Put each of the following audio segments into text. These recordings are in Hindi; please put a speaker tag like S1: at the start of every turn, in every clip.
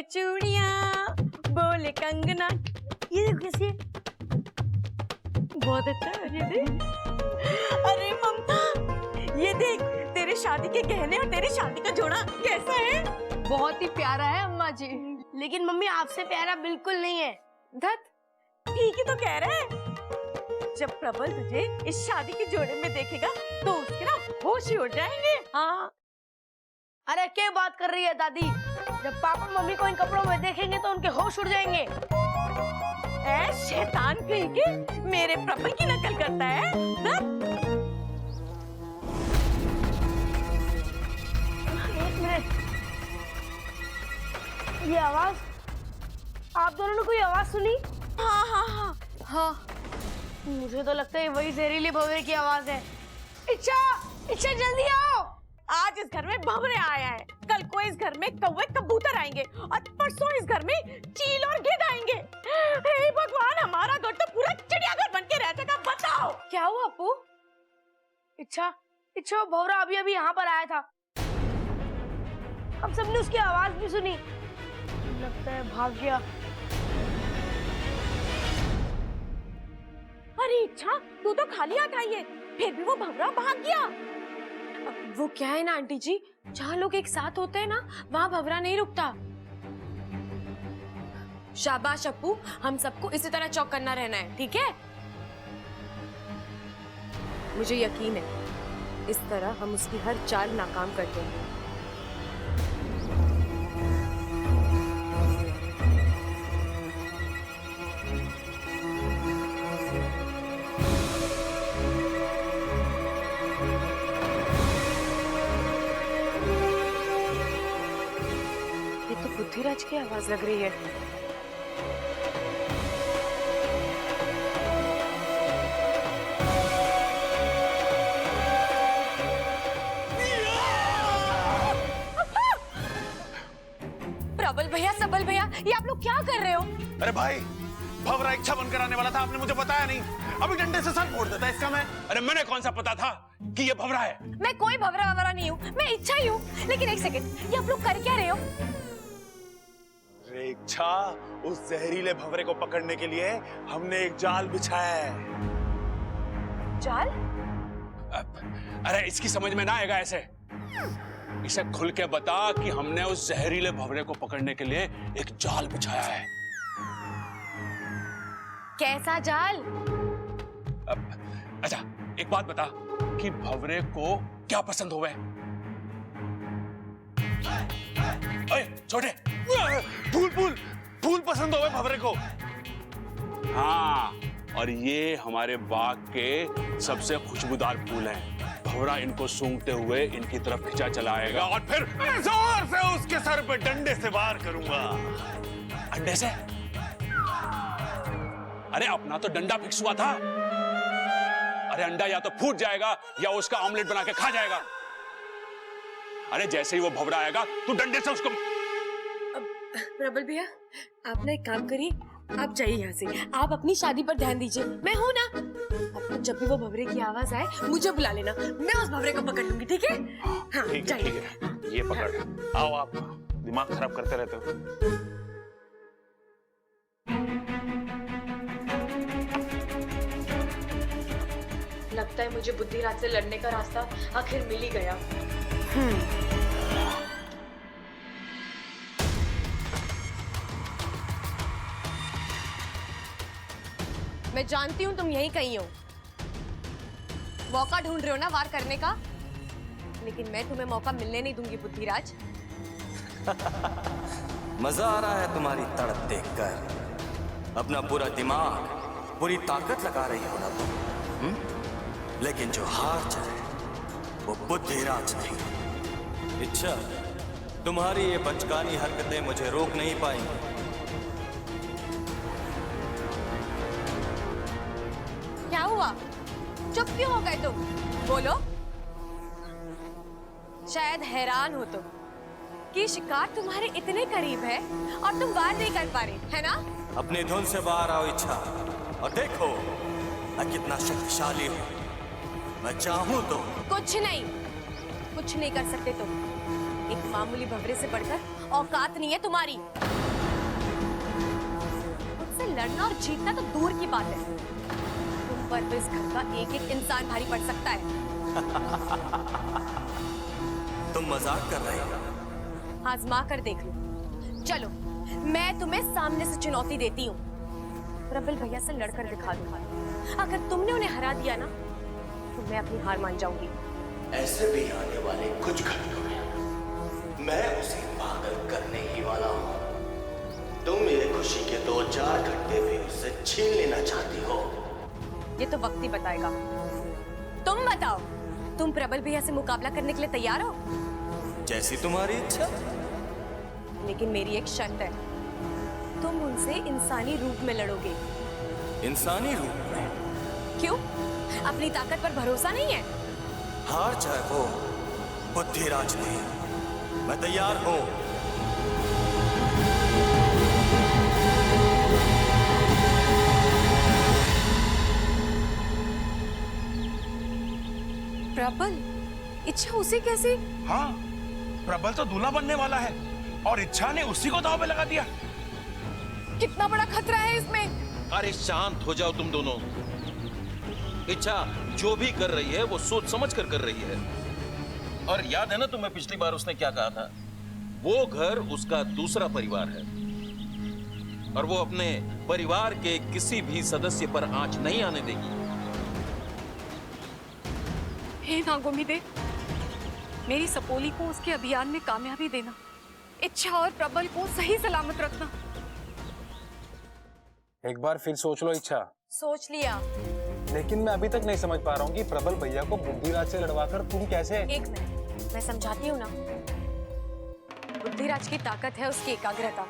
S1: चूड़ियां, बोले कंगना। ये देखो कैसी है, बहुत अच्छा है ये देख। अरे ममता, ये देख तेरे शादी के गहने और तेरी शादी का जोड़ा कैसा है?
S2: बहुत ही प्यारा है अम्मा जी।
S3: लेकिन मम्मी आपसे प्यारा बिल्कुल नहीं है।
S1: धत, ठीक ही तो कह रहा है। जब प्रबल तुझे इस शादी के जोड़े में देखेगा तो उसके ना होश ही उड़ जाएंगे। हाँ।
S3: अरे क्या बात कर रही है दादी? जब पापा मम्मी को इन कपड़ों में देखेंगे तो उनके होश उड़ जाएंगे।
S1: ऐ शैतान कहीं के, मेरे प्रबल की नकल करता है।
S3: एक मिनट, ये आवाज, आप दोनों ने कोई आवाज सुनी?
S1: हाँ हाँ हाँ
S3: हाँ, मुझे तो लगता है वही जहरीले भंवरे की आवाज है। इच्छा, इच्छा जल्दी आओ।
S1: आज इस घर में भंवरे आया है, कल को इस घर में कौवे कबूतर आएंगे और परसों इस घर में चील और गिद्ध आएंगे। हे भगवान, हमारा घर तो पूरा चिड़ियाघर बन के रह जाएगा। बताओ
S3: क्या हुआ अपू? इच्छा, इच्छा भंवरा अभी अभी यहाँ पर आया था। हम सबने उसकी आवाज भी सुनी। लगता है भाग गया।
S1: अरे इच्छा, तू तो खाली हाथ आई है, फिर भी वो भंवरा भाग गया।
S2: वो क्या है ना आंटी जी, जहाँ लोग एक साथ होते हैं ना, वहाँ भंवरा नहीं रुकता। शाबाश अप्पू, हम सबको इसी तरह चौकन्ना रहना है, ठीक है? मुझे यकीन है इस तरह हम उसकी हर चाल नाकाम कर देंगे। बुद्धिराज की आवाज लग रही है। प्रबल भैया, सबल भैया, ये आप लोग क्या कर रहे हो?
S4: अरे भाई, भंवरा इच्छा बनकर आने वाला था, आपने मुझे बताया नहीं। अभी डंडे से सर फोड़ देता इसका मैं। अरे मैंने कौन सा पता था कि ये भंवरा है?
S2: मैं कोई भंवरा ववरा नहीं हूँ, मैं इच्छा ही हूँ। लेकिन एक सेकंड, ये आप लोग कर क्या रहे हो?
S4: इच्छा, उस जहरीले भंवरे को पकड़ने के लिए हमने एक जाल बिछाया है।
S2: जाल?
S4: अरे इसकी समझ में ना आएगा ऐसे। इसे खुल के बता कि हमने उस जहरीले भंवरे को पकड़ने के लिए एक जाल बिछाया है।
S2: कैसा जाल?
S4: अच्छा, एक बात बता कि भंवरे को क्या पसंद होवे? ओए छोटे, फूल फूल फूल पसंद होवे भंवरे को। हाँ, और ये हमारे बाग के सबसे खुशबूदार फूल हैं। भंवरा इनको सूंघते हुए इनकी तरफ खिंचा चला आएगा और फिर जोर से उसके सर पे डंडे से वार करूंगा। अंडे से? अरे अपना तो डंडा फिक्स हुआ था। अरे अंडा या तो फूट जाएगा या उसका ऑमलेट बना के खा जाएगा। अरे जैसे ही वो भंवरा आएगा तू डंडे से उसको।
S2: प्रबल भैया, आप ना एक काम करिए, आप जाइए यहाँ से, आप अपनी शादी पर ध्यान दीजिए। मैं हूँ ना, आपको जब भी वो भंवरे की आवाज आए मुझे बुला लेना, मैं उस भंवरे को पकड़ लूंगी, ठीक है? हाँ,
S4: ठीक है, ठीक है, ये पकड़। आओ, आप दिमाग खराब करते रहते हो।
S2: लगता है मुझे बुद्धिराज से लड़ने का रास्ता आखिर मिल ही गया। मैं जानती हूँ तुम यहीं कहीं हो, मौका ढूंढ रहे हो ना वार करने का, लेकिन मैं तुम्हें मौका मिलने नहीं दूंगी बुद्धिराज।
S5: मजा आ रहा है तुम्हारी तड़प देखकर। अपना पूरा दिमाग, पूरी ताकत लगा रही हो ना तुम। लेकिन जो हार जाए वो बुद्धिराज नहीं। इच्छा, तुम्हारी ये बचकानी हरकतें मुझे रोक नहीं पाएंगी।
S2: क्या हुआ? चुप क्यों हो गए तुम? बोलो। शायद हैरान हो तुम कि शिकार तुम्हारे इतने करीब है और तुम वार नहीं कर पा रहे, है ना?
S5: अपनी धुन से बाहर आओ इच्छा, और देखो मैं कितना शक्तिशाली हूँ। मैं चाहूँ तो
S2: कुछ नहीं कर सकते तुम। एक मामूली भंवरे से बढ़कर औकात नहीं है तुम्हारी। मुझसे लड़ना और जीतना तो दूर की बात है, तुम पर तो इस घर का एक एक इंसान भारी पड़ सकता है।
S5: तुम मजाक कर रहे हो?
S2: आजमा कर देख लो। चलो मैं तुम्हें सामने से चुनौती देती हूँ, प्रबल भैया से लड़कर दिखा दूंगा। अगर तुमने उन्हें हरा दिया ना तो मैं अपनी हार मान जाऊंगी।
S5: ऐसे भी आने वाले कुछ घंटों में मैं उसे पागल करने ही वाला हूँ। तुम मेरे खुशी के 2-4 घंटे भी उससे छीन लेना चाहती हो।
S2: ये तो वक्त ही बताएगा। तुम बताओ, तुम प्रबल भैया से मुकाबला करने के लिए तैयार हो?
S5: जैसी तुम्हारी इच्छा।
S2: लेकिन मेरी एक शर्त है, तुम उनसे इंसानी रूप में लड़ोगे।
S5: इंसानी रूप में?
S2: क्यों? अपनी ताकत पर भरोसा नहीं है?
S5: हार चाहे हो, बुद्धिराज नहीं। मैं तैयार हूं।
S2: प्रबल, इच्छा उसे कैसे?
S4: हाँ, प्रबल तो दूल्हा बनने वाला है और इच्छा ने उसी को दांव पे लगा दिया।
S2: कितना बड़ा खतरा है इसमें।
S6: अरे शांत हो जाओ तुम दोनों। इच्छा जो भी कर रही है वो सोच समझ कर रही है। और याद है ना तुम्हें पिछली बार उसने क्या कहा था? वो घर उसका दूसरा परिवार है और वो अपने परिवार के किसी भी सदस्य पर आंच नहीं आने देगी।
S1: हे नागोमिदे, मेरी सपोली को उसके अभियान में कामयाबी देना, इच्छा और प्रबल को सही सलामत रखना।
S7: एक बार फिर सोच लो इच्छा।
S2: सोच लिया।
S7: लेकिन मैं अभी तक नहीं समझ पा रहा हूँ कि प्रबल भैया को बुद्धिराज से लड़वाकर तुम कैसे।
S2: एक मिनट, मैं समझाती हूँ ना। बुद्धिराज की ताकत है उसकी एकाग्रता।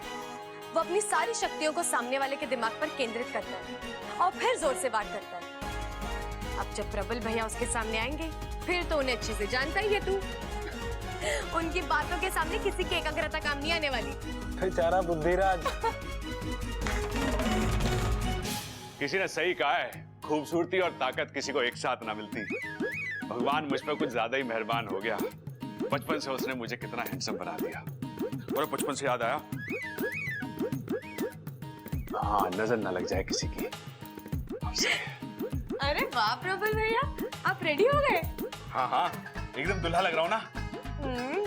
S2: वो अपनी सारी शक्तियों को सामने वाले के दिमाग पर केंद्रित करता है और फिर जोर से वार करता है। अब जब प्रबल भैया उसके सामने आएंगे फिर तो उन्हें अच्छे से जानता ही है तू। उनकी बातों के सामने किसी की एकाग्रता काम नहीं आने वाली।
S7: बेचारा बुद्धिराज।
S4: किसी ने सही कहा है, खूबसूरती और ताकत किसी को एक साथ ना मिलती। भगवान मुझ पर कुछ ज्यादा ही मेहरबान हो गया। बचपन से उसने मुझे कितना हैंडसम बना दिया। और बचपन से याद आया, हाँ, नजर ना लग जाए किसी की।
S2: अरे वाह प्रबल भैया, आप रेडी हो गए?
S4: हाँ हाँ, एकदम दुल्हा लग रहा हूँ ना।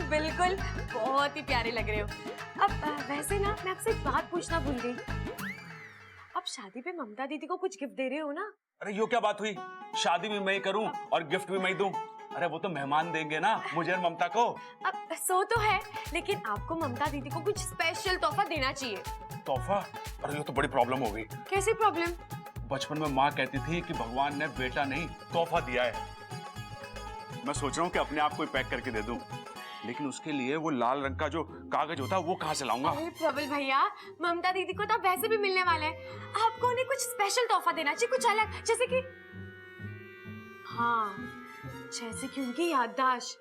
S2: बिल्कुल, बहुत ही प्यारे लग रहे हो। अब वैसे ना मैं आपसे एक बात पूछना भूल गई। आप शादी पे ममता दीदी को कुछ गिफ्ट दे रहे हो ना?
S4: अरे यो क्या बात हुई? शादी भी मैं ही करूं और गिफ्ट भी मैं ही दूं। अरे वो तो मेहमान देंगे ना मुझे और ममता को।
S2: अब सो तो है, लेकिन आपको ममता दीदी को कुछ स्पेशल तोहफा देना चाहिए।
S4: तोहफा? अरे ये तो बड़ी प्रॉब्लम हो गई।
S2: कैसी प्रॉब्लम?
S4: बचपन में माँ कहती थी कि भगवान ने बेटा नहीं तोहफा दिया है। मैं सोच रहा हूँ कि अपने आप को ही पैक करके दे दूं, लेकिन उसके लिए वो लाल रंग का जो कागज होता है वो कहाँ से लाऊंगा?
S2: अरे प्रबल भैया, ममता दीदी को तो वैसे भी मिलने वाला है। आपको उन्हें कुछ स्पेशल तोहफा देना चाहिए, कुछ अलग, जैसे कि हाँ, जैसे कि उनकी याददाश्त।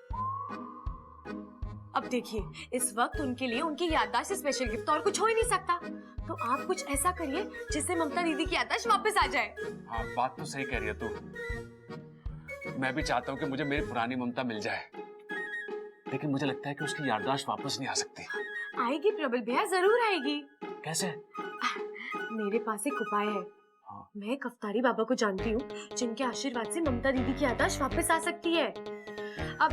S2: अब देखिए, इस वक्त उनके लिए उनकी याददाश्त से स्पेशल गिफ्ट और कुछ हो ही नहीं सकता। तो आप कुछ ऐसा करिए जिससे ममता दीदी की याददाश्त वापस आ जाए।
S4: हाँ, बात तो सही कह रही है तू। मैं भी चाहता हूँ कि मुझे मेरी पुरानी ममता मिल जाए, लेकिन मुझे लगता है कि उसकी याददाश्त वापस नहीं आ सकती।
S2: आएगी प्रबल भैया, जरूर आएगी।
S4: कैसे?
S2: मेरे पास एक उपाय है। मैं कफ्तारी बाबा को जानती हूँ, जिनके आशीर्वाद से ममता दीदी की याददाश्त वापस आ सकती है। अब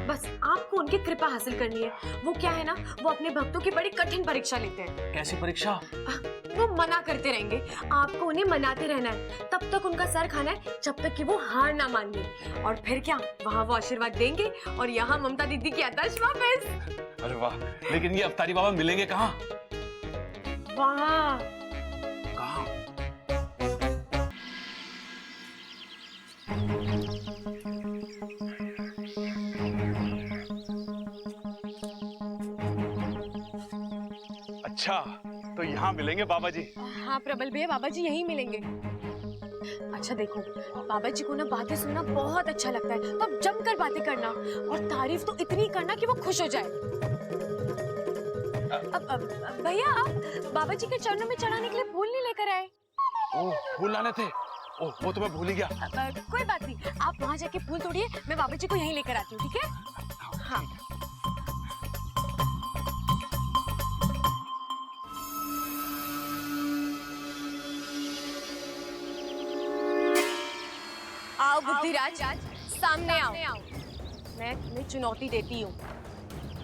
S2: बस आपको उनकी कृपा हासिल करनी है। वो क्या है ना, वो अपने भक्तों की बड़ी कठिन परीक्षा लेते हैं।
S4: कैसी परीक्षा?
S2: वो मना करते रहेंगे, आपको उन्हें मनाते रहना है। तब तक उनका सर खाना है जब तक कि वो हार ना मान ले। और फिर क्या, वहाँ वो आशीर्वाद देंगे और यहाँ ममता दीदी की याददाश्त वापस।
S4: अरे वाह, लेकिन ये अफ्तारी बाबा मिलेंगे कहाँ?
S2: वहाँ।
S4: कहाँ? अच्छा, तो यहाँ मिलेंगे बाबा जी?
S2: हाँ प्रबल भैया, बाबा जी यहीं मिलेंगे। अच्छा देखो, बाबा जी को ना बातें सुनना बहुत अच्छा लगता है, तो आप जमकर बातें करना और तारीफ तो इतनी करना कि वो खुश हो जाए। अब भैया, आप बाबा जी के चरणों में चढ़ाने के लिए फूल नहीं लेकर आए?
S4: ओह, फूल लाने थे? ओह, वो तो मैं भूल ही गया।
S2: कोई बात नहीं, आप वहाँ जाके फूल तोड़िए, मैं बाबा जी को यहीं लेकर आती हूँ, ठीक है? हाँ। बुद्धिराज, सामने आओ। मैं तुम्हें चुनौती देती हूँ।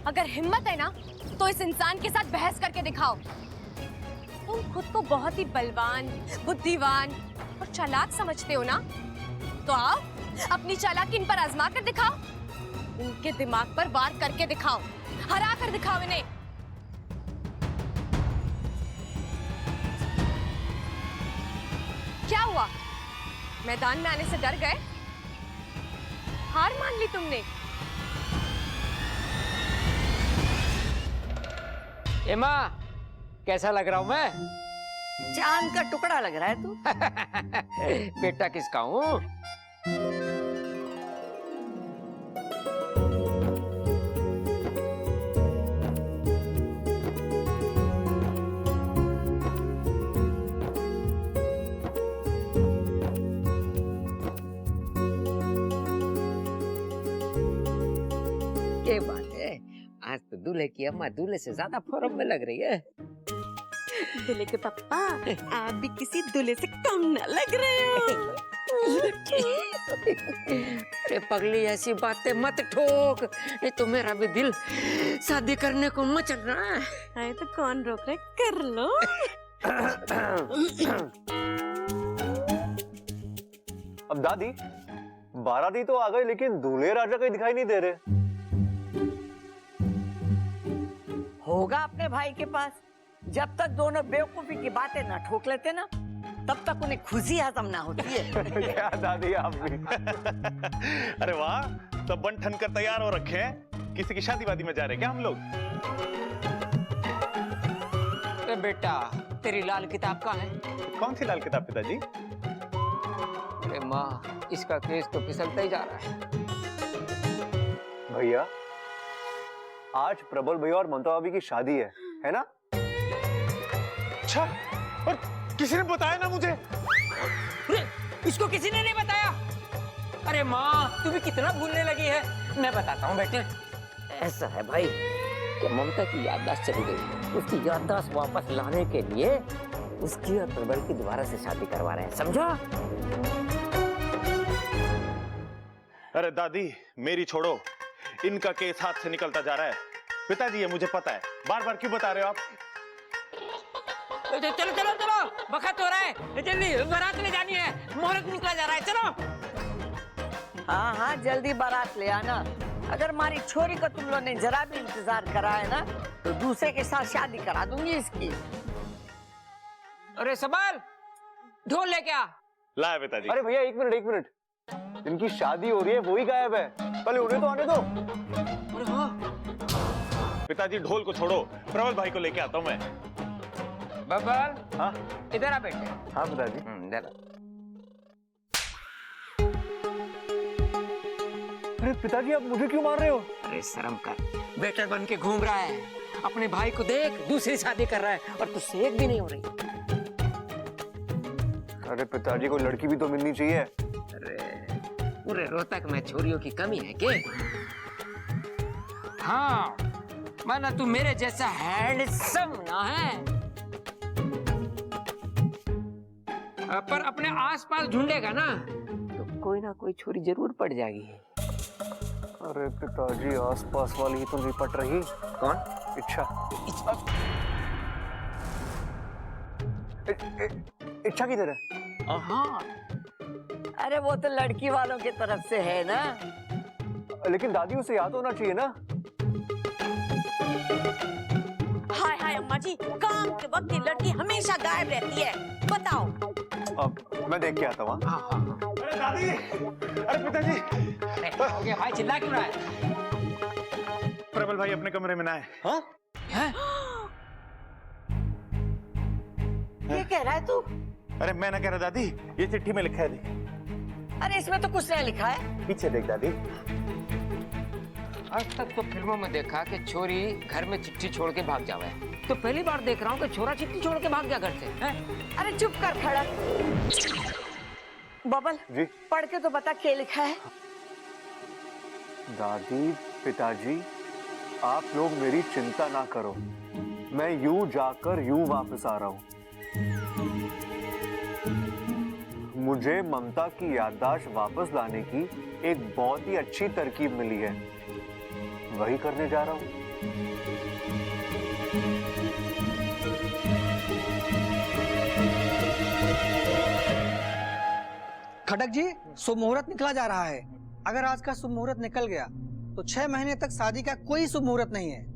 S2: अगर हिम्मत है ना तो इस इंसान के साथ बहस करके दिखाओ। तुम खुद को बहुत ही बलवान, बुद्धिमान और चालाक समझते हो ना, तो आओ अपनी चालाकी इन पर आजमा कर दिखाओ। इनके दिमाग पर वार करके दिखाओ, हरा कर दिखाओ इन्हें। क्या हुआ? मैदान में आने से डर गए? हार मान ली तुमने?
S8: एमा, कैसा लग रहा हूं मैं?
S9: चांद का टुकड़ा लग रहा है तू।
S8: बेटा किसका हूँ? क्या बात है, आज तो दूल्हे की अम्मा दूल्हे से ज्यादा फॉर्म में लग रही है।
S1: दूल्हे के पापा, आप भी किसी दूल्हे से कम न लग रहे हो।
S8: अरे पगली, ऐसी बातें मत ठोक, ये तो मेरा भी दिल शादी करने को मचल रहा है।
S1: अरे तो कौन रोक रहा है, कर लो।
S7: अब दादी, बाराती तो आ गए लेकिन दूल्हे राजा कहीं दिखाई नहीं दे रहे।
S9: होगा अपने भाई के पास। जब तक दोनों बेवकूफी की बातें ना ठोक लेते ना, तब तक उन्हें खुशी हजम ना होती है।
S7: क्या दादी आप भी। अरे वाह, सब बन ठन कर तैयार हो रखे हैं। किसी की शादी वादी में जा रहे हैं क्या हम लोग?
S8: अरे बेटा, तेरी लाल किताब कहाँ है?
S7: कौन सी लाल किताब पिताजी?
S8: अरे माँ, इसका केस तो फिसलता ही जा रहा है।
S7: भैया, आज प्रबल भैया और ममता भाभी की शादी है ना? अच्छा, और किसी ने बताया ना मुझे?
S8: इसको किसी ने नहीं बताया? अरे माँ, तू भी कितना भूलने लगी है। मैं बताता हूँ बेटे। ऐसा है भाई कि ममता की याददाश्त चली गई। उसकी याददाश्त वापस लाने के लिए उसकी और प्रबल की दोबारा से शादी करवा रहे हैं, समझा?
S7: अरे दादी, मेरी छोड़ो, इनका केस हाथ से निकलता जा रहा है। पिताजी, ये मुझे पता है, बार बार क्यों बता रहे हो आप?
S8: चलो चलो चलो, वक्त हो रहा है, जल्दी बारात ले जानी है, मुहूर्त निकला जा रहा है, चलो।
S9: हाँ हाँ, जल्दी बारात ले आना। अगर हमारी छोरी को तुम लोगों ने जरा भी इंतजार करा है ना, तो दूसरे के साथ शादी करा दूंगी इसकी।
S8: अरे सबल, ढोल लेके आ।
S7: लाया पिताजी। अरे भैया, एक मिनट। इनकी शादी हो रही है, वही गायब है। पहले उन्हें तो आने दो।
S8: अरे हाँ।
S7: पिताजी, ढोल को छोड़ो, प्रबल भाई को लेके आता हूँ मैं।
S8: बबल,
S7: हाँ
S8: इधर आ बेटे।
S7: हाँ पिताजी।
S8: इधर आ।
S7: अरे पिताजी, आप मुझे क्यों मार रहे हो?
S8: अरे शर्म कर, बेटर बन के घूम रहा है। अपने भाई को देख, दूसरी शादी कर रहा है और तुझसे एक भी नहीं हो रही।
S7: अरे पिताजी, को लड़की भी तो मिलनी चाहिए।
S8: अरे पूरे रोहतक में छोरियों की कमी है क्या? हाँ, माना तू मेरे जैसा हैंडसम ना है, पर अपने आसपास ढूंढेगा ना तो कोई ना कोई छोरी जरूर पड़ जाएगी।
S7: अरे पिताजी, आसपास वाली ही तो नहीं पट रही।
S8: कौन?
S7: इच्छा। इच्छा किधर है?
S8: हाँ,
S9: अरे वो तो लड़की वालों की तरफ से है ना।
S7: लेकिन दादी, उसे याद होना चाहिए ना।
S1: हाय हाय अम्मा जी, काम के वक्त ये लड़की हमेशा गायब रहती है। बताओ।
S7: अब मैं देख के आता हूँ।
S8: हाँ, हाँ।
S7: अरे दादी, अरे पिताजी।
S8: अरे भाई, चिल्ला क्यों रहा है?
S7: प्रबल भाई अपने कमरे में ना है। हाँ?
S9: ये कह रहा है तू?
S7: अरे मैं ना कह रहा दादी, ये चिट्ठी में लिखा है, देख।
S9: अरे इसमें तो कुछ नहीं लिखा है।
S7: पीछे देख दादी।
S8: आज तक तो फिल्मों में देखा कि छोरी घर में चिट्ठी छोड़ के भाग जावे, तो पहली बार देख रहा हूँ कि छोरा चिट्ठी छोड़ के भाग गया घर से। हैं?
S9: अरे चुप कर खड़ा। बबल
S7: जी?
S9: पढ़ के तो बता क्या लिखा है।
S7: दादी, पिताजी, आप लोग मेरी चिंता ना करो, मैं यूं जाकर यूं वापस आ रहा हूं। मुझे ममता की याददाश्त वापस लाने की एक बहुत ही अच्छी तरकीब मिली है, वही करने जा रहा हूं।
S10: खटक जी, शुभ मुहूर्त निकला जा रहा है। अगर आज का शुभ मुहूर्त निकल गया तो 6 महीने तक शादी का कोई शुभ मुहूर्त नहीं है।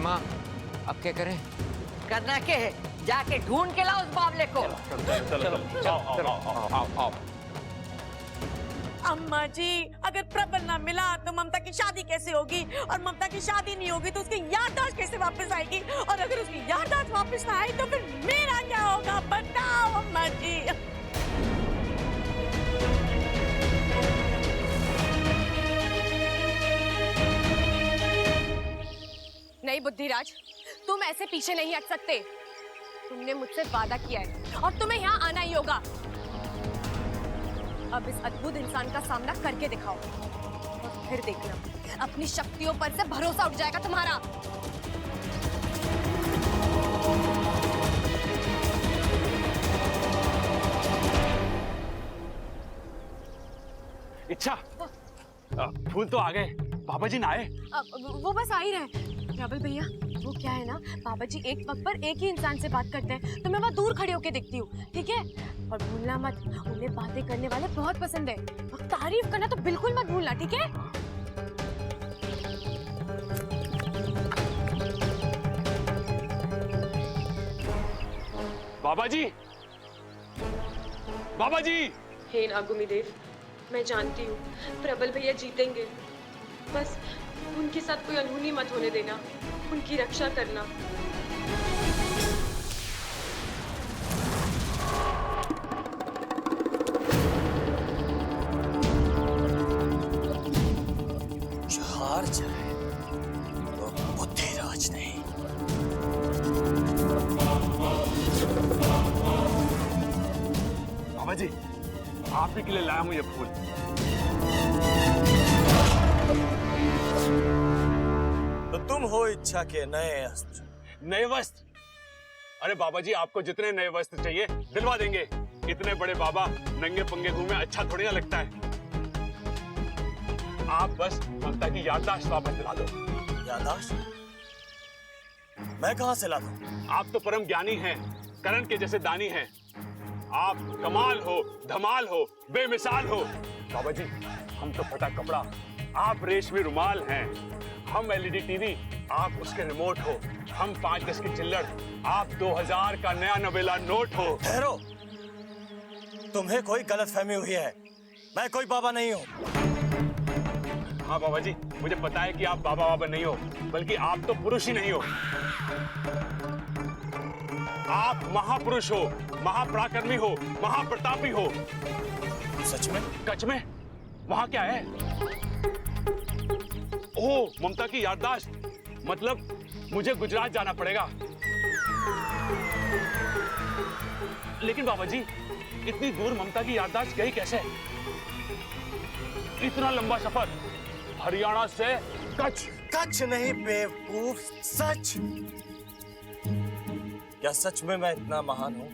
S8: माँ, अब क्या करें?
S9: करना क्या है? जाके ढूंढ के लाओ उस बावले को।
S4: आओ।
S1: अम्मा जी, अगर प्रबल ना मिला तो ममता की शादी कैसे होगी? और ममता की शादी नहीं होगी तो उसकी याददाश्त कैसे वापस आएगी? और अगर उसकी याददाश्त वापस ना आई तो फिर मेरा क्या होगा? बताओ अम्मा जी।
S2: नहीं बुद्धिराज, तुम ऐसे पीछे नहीं हट सकते। तुमने मुझसे वादा किया है और तुम्हें यहाँ आना ही होगा। अब इस अद्भुत इंसान का सामना करके दिखाओ और फिर देखना अपनी शक्तियों पर से भरोसा उठ जाएगा तुम्हारा।
S4: इच्छा, फूल तो आ गए, बाबा जी ना आए?
S2: वो बस आ ही रहे। प्रबल भैया, वो क्या है ना, बाबा जी एक वक्त पर एक ही इंसान से बात करते हैं, तो मैं वहाँ दूर खड़ी होके देखती हूँ, ठीक है? और भूलना मत, उन्हें बातें करने वाले बहुत पसंद है। और तारीफ करना तो बिल्कुल मत भूलना, ठीक है?
S4: बाबा जी, बाबा जी।
S2: हे नागुमी देव, मैं जानती हूँ प्रबल भैया जीतेंगे, बस उनके साथ कोई अनहोनी मत होने देना, उनकी रक्षा करना।
S5: जो हार जाए वो बुद्धिराज नहीं।
S4: बाबा जी, आप ही के लिए लाया मुझे फूल।
S5: तो तुम हो इच्छा के नए अस्त्र।
S4: नए वस्त्र? अरे बाबा जी, आपको जितने नए वस्त्र चाहिए दिलवा देंगे। इतने बड़े बाबा नंगे पंगे घूमे अच्छा थोड़ी ना लगता है। आप बस ममता की याददाश्त वापस दिला दो।
S5: याददाश्त? मैं कहां से ला दूं?
S4: आप तो परम ज्ञानी हैं, करण के जैसे दानी हैं। आप कमाल हो, धमाल हो, बेमिसाल हो। बाबा जी, हम तो फटा कपड़ा, आप रेशमी रुमाल हैं। हम एलईडी टीवी, आप उसके रिमोट हो। हम 5 गज की चिल्लड़, आप 2000 का नया नवेला नोट हो।
S5: ठहरो, तुम्हें कोई गलतफहमी हुई है। मैं कोई बाबा नहीं हूँ।
S4: हाँ बाबा जी, मुझे पता है कि आप बाबा नहीं हो, बल्कि आप तो पुरुष ही नहीं हो। आप महापुरुष हो, महापराक्रमी हो, महाप्रतापी हो।
S5: सच में?
S4: कच में? वहां क्या है? ओह, ममता की याददाश्त। मतलब मुझे गुजरात जाना पड़ेगा। लेकिन बाबा जी, इतनी दूर ममता की याददाश्त गई कैसे? इतना लंबा सफर हरियाणा से कच्छ।
S5: कच्छ नहीं बेवकूफ, सच। क्या सच में मैं इतना महान हूँ?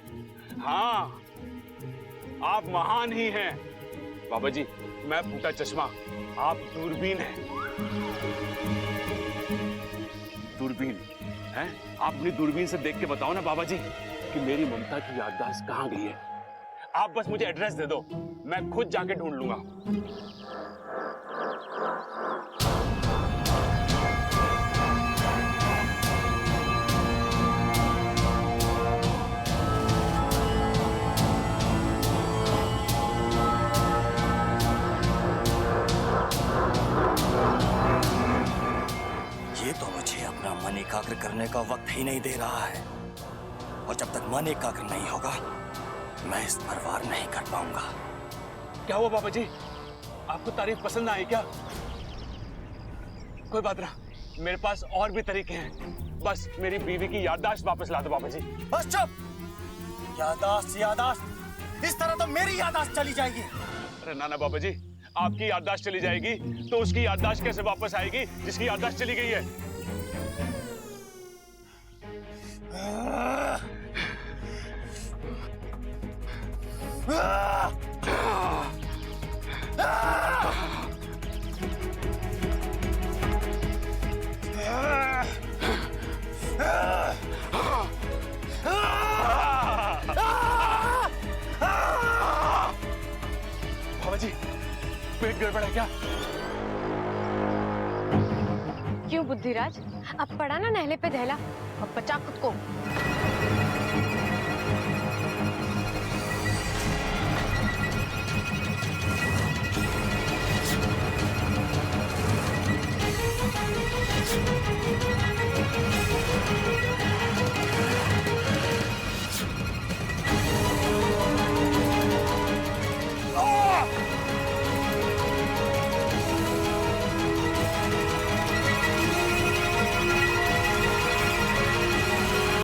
S4: हाँ, आप महान ही हैं। बाबा जी, मैं फूटा चश्मा, आप दूरबीन हैं। दूरबीन हैं? आप अपनी दूरबीन से देख के बताओ ना बाबा जी कि मेरी ममता की याददाश्त कहाँ गई है। आप बस मुझे एड्रेस दे दो, मैं खुद जाके ढूंढ लूंगा।
S5: ये तो मुझे अपना मन एकाग्र करने का वक्त ही नहीं दे रहा है, और जब तक मन एकाग्र नहीं होगा मैं इस पर वार नहीं कर पाऊंगा।
S4: क्या हुआ बाबा जी, आपको तारीफ पसंद आई क्या? कोई बात ना, मेरे पास और भी तरीके हैं। बस मेरी बीवी की याददाश्त वापस ला दो बाबा जी।
S5: बस चुप। याददाश्त याददाश्त, इस तरह तो मेरी याददाश्त चली जाएगी।
S4: अरे नाना बाबा जी, आपकी याददाश्त चली जाएगी तो उसकी याददाश्त कैसे वापस आएगी जिसकी याददाश्त चली गई है?
S7: बाबा जी, पेट गड़बड़ है क्या?
S2: क्यों बुद्धिराज, अब पड़ा ना नहले पे दहला, अब बचा खुद को।